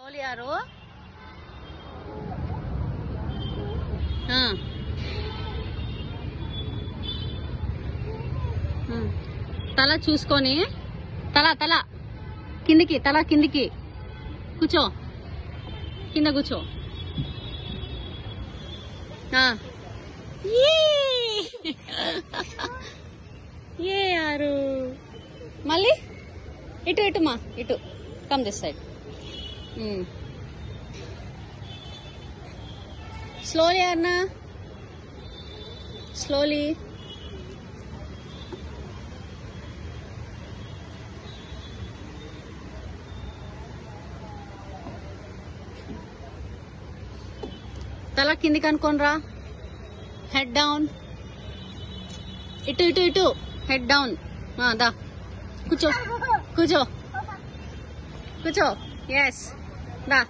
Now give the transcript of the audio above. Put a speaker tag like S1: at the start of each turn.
S1: Slowly ఆరు తల చూసుకొని తల కిందికి కూర్చో, కింద కూర్చో. ఏ యారు మళ్ళీ ఇటు మా ఇటు కమ్ దిస్ సైడ్. స్లోలీ అన్నా, స్లోలీ. తల కిందికి అనుకోనరా, హెడ్ డౌన్, ఇటు హెడ్ డౌన్. దా కూర్చో. ఎస్ దా.